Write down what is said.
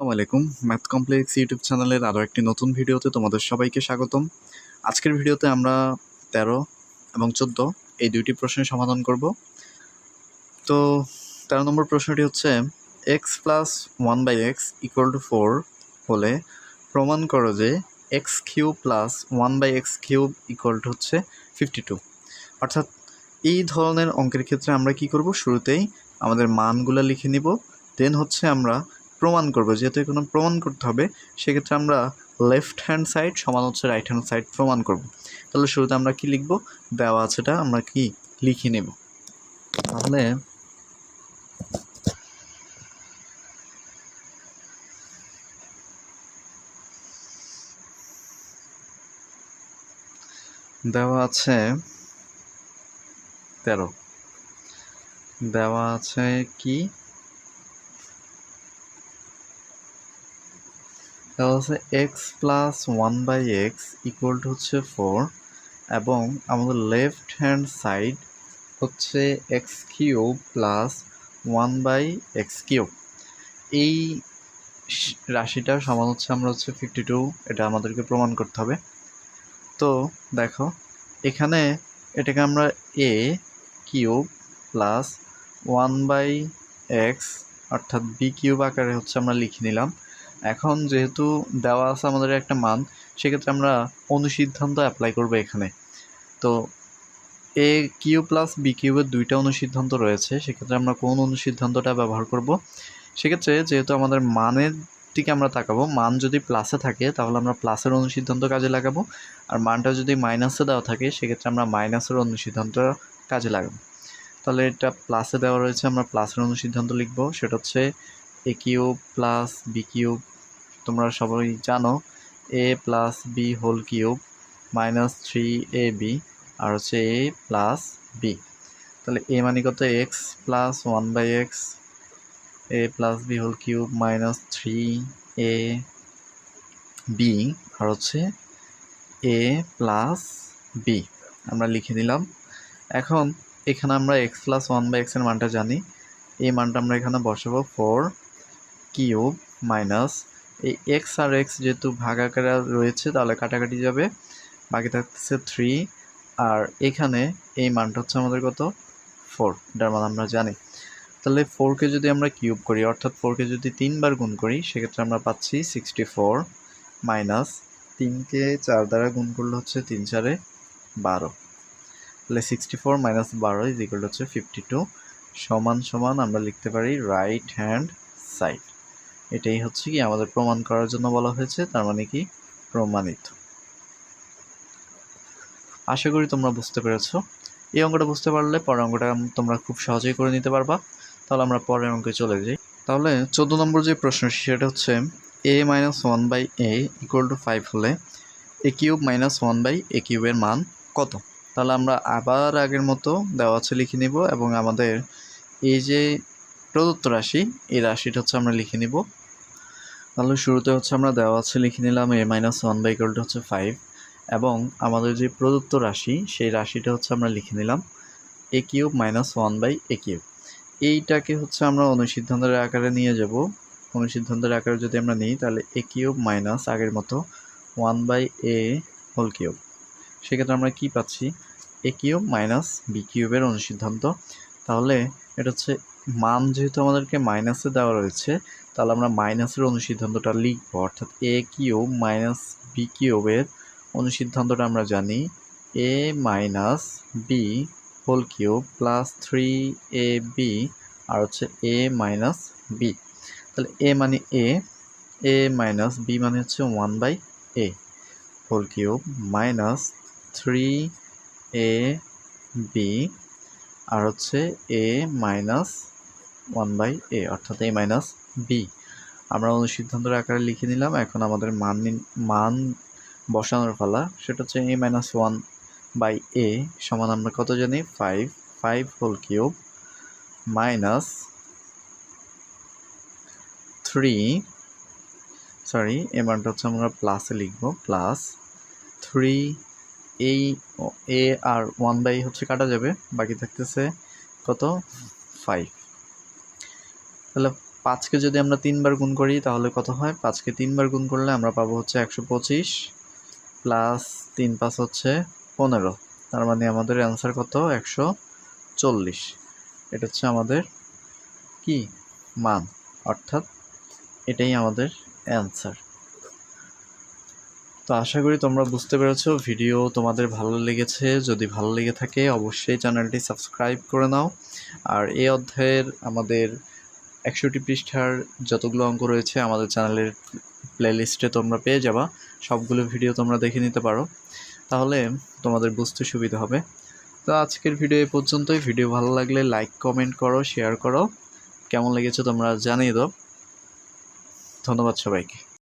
আসসালামু আলাইকুম। Math complex YouTube চ্যানেলের আরও একটি নতুন ভিডিওতে তোমাদের সবাইকে স্বাগতম। আজকের ভিডিওতে আমরা 13 এবং 14 এই দুইটি প্রশ্নের সমাধান করব। তো 13 নম্বর প্রশ্নটি হচ্ছে এক্স প্লাস 1/x = 4 হলে প্রমাণ করো যে x cube plus 1/x cube হচ্ছে 52। অর্থাৎ এই ধরনের অঙ্কের ক্ষেত্রে আমরা কি করব, শুরুতেই আমাদের মানগুলো লিখে নিব, দেন হচ্ছে আমরা প্রমাণ করব। যেহেতু এখানে প্রমাণ করতে হবে, সেক্ষেত্রে আমরা লেফট হ্যান্ড সাইড সমান হচ্ছে রাইট হ্যান্ড সাইড প্রমাণ করব। তাহলে শুরুতে আমরা কি লিখব, দেওয়া আছেটা আমরা কি লিখে নেব। তাহলে দেওয়া আছে 13, দেওয়া আছে কি দেওয়া আছে এক্স প্লাস 1/x হচ্ছে 4 এবং আমাদের লেফট হ্যান্ড সাইড হচ্ছে x cube plus 1/x cube. এই রাশিটা সমান হচ্ছে আমরা হচ্ছে 52, এটা আমাদেরকে প্রমাণ করতে হবে। তো দেখো এখানে এটাকে আমরা এ কিউব প্লাস 1/x অর্থাৎ বি কিউব আকারে হচ্ছে আমরা লিখে নিলাম। এখন যেহেতু দেওয়া আছে আমাদের একটা মান, সেক্ষেত্রে আমরা অনুসিদ্ধান্ত অ্যাপ্লাই করব এখানে। তো এ কিউব প্লাস বি কিউবের দুইটা অনুসিদ্ধান্ত রয়েছে, সেক্ষেত্রে আমরা কোন অনুসিদ্ধান্তটা ব্যবহার করব? সেক্ষেত্রে যেহেতু আমাদের মানের দিকে আমরা তাকাবো, মান যদি প্লাসে থাকে তাহলে আমরা প্লাসের অনুসিদ্ধান্ত কাজে লাগাবো, আর মানটা যদি মাইনাসে দেওয়া থাকে সেক্ষেত্রে আমরা মাইনাসের অনুসিদ্ধান্ত কাজে লাগাবো। তাহলে এটা প্লাসে দেওয়া রয়েছে, আমরা প্লাসের অনুসিদ্ধান্ত লিখব, সেটা হচ্ছে a cube plus b cube, তোমরা সবাই জানো a plus b whole cube minus 3ab আর হচ্ছে এ প্লাস বি। তাহলে এ মানে কত, x plus 1/x a plus b whole cube minus 3ab আর হচ্ছে এ প্লাস বি আমরা লিখে নিলাম। এখন এখানে আমরা এক্স প্লাস 1/x এর মানটা জানি, এই মানটা আমরা এখানে বসাবো 4 কিউব মাইনাস এই এক্স আর এক্স যেহেতু ভাগাকারে রয়েছে তাহলে কাটাকাটি যাবে, বাকি থাকতেছে 3, আর এখানে এই মানটা হচ্ছে আমাদের কত 4, এটার মান আমরা জানি। তাহলে 4কে যদি আমরা কিউব করি অর্থাৎ 4কে যদি 3 বার গুণ করি সেক্ষেত্রে আমরা পাচ্ছি 64 মাইনাস 3কে 4 দ্বারা গুণ করলে হচ্ছে 3 4 12। তাহলে 64 মাইনাস 12 হচ্ছে 52 সমান সমান আমরা লিখতে পারি রাইট হ্যান্ড সাইড। এটাই হচ্ছে কি আমাদের প্রমাণ করার জন্য বলা হয়েছে, তার মানে কি প্রমাণিত। আশা করি তোমরা বুঝতে পেরেছো। এই অঙ্কটা বুঝতে পারলে পরের অঙ্কটা তোমরা খুব সহজেই করে নিতে পারবা। তাহলে আমরা পরের অঙ্কে চলে যাই। তাহলে 14 নম্বর যে প্রশ্নটি সেটা হচ্ছে a - 1/a = 5 হলে a কিউব মাইনাস 1/a কিউবের মান কত? তাহলে আমরা আবার আগের মতো দেওয়া আছে লিখে নিব এবং আমাদের এই যে প্রদত্ত রাশি, এই রাশিটা হচ্ছে আমরা লিখে নিব। তাহলে শুরুতে হচ্ছে আমরা দেওয়া আছে লিখে নিলাম a - 1/, হচ্ছে 5 এবং আমাদের যে প্রদত্ত রাশি সেই রাশিটা হচ্ছে আমরা লিখে নিলাম a cube minus 1/a cube. এইটাকে হচ্ছে আমরা অনুসিদ্ধান্তের আকারে নিয়ে যাব। অনুসিদ্ধান্তের আকারে যদি আমরা নিই তাহলে a কিউব মাইনাস আগের মতো 1/a হোল কিউব, সেক্ষেত্রে আমরা কি পাচ্ছি a কিউব মাইনাস বি কিউবের অনুসিদ্ধান্ত। তাহলে এটা হচ্ছে মান যেহেতু আমাদেরকে মাইনাসে দেওয়া রয়েছে তাহলে আমরা মাইনাসের অনুসিদ্ধান্তটা লিখব, অর্থাৎ a কিউব মাইনাস বি কিউবের অনুসিদ্ধান্তটা আমরা জানি a minus B whole cube plus 3ab আর হচ্ছে a মাইনাস বি। তাহলে a মানে a মাইনাস বি মানে হচ্ছে 1/a whole cube minus 3ab আর হচ্ছে a মাইনাস 1/a অর্থাৎ a মাইনাস বি। আমরা অনুসিদ্ধান্তের আকারে লিখে নিলাম। এখন আমাদের মান বসানোর পালা, সেটা হচ্ছে a - 1/a সমান আমরা কত জানি 5 হোল কিউব মাইনাস 3 এই মানটা হচ্ছে আমরা প্লাসে লিখব, প্লাস 3 এই a আর 1/a হচ্ছে কাটা যাবে, বাকি থাকতেছে কত 5। তাহলে 5কে যদি আমরা 3 বার গুণ করি তাহলে কত হয়? 5কে 3 বার গুণ করলে আমরা পাবো হচ্ছে 125 প্লাস 3 5 হচ্ছে 15। তার মানে আমাদের অ্যান্সার কত? 140। এটা হচ্ছে আমাদের কি মান, অর্থাৎ এটাই আমাদের অ্যান্সার। তো আশা করি তোমরা বুঝতে পেরেছো। ভিডিও তোমাদের ভালো লেগেছে। যদি ভালো লেগে থাকে অবশ্যই চ্যানেলটি সাবস্ক্রাইব করে নাও। আর এই অধ্যায়ের আমাদের 100টি পৃষ্ঠার যতগুলো অঙ্ক রয়েছে আমাদের চ্যানেলের প্লেলিস্টে তোমরা পেয়ে যাবা। সবগুলো ভিডিও তোমরা দেখে নিতে পারো, তাহলে তোমাদের বুঝতে সুবিধা হবে। তো আজকের ভিডিও এই পর্যন্তই। ভিডিও ভালো লাগলে লাইক কমেন্ট করো, শেয়ার করো। কেমন লেগেছে তোমরা জানিয়ে দাও। ধন্যবাদ সবাইকে।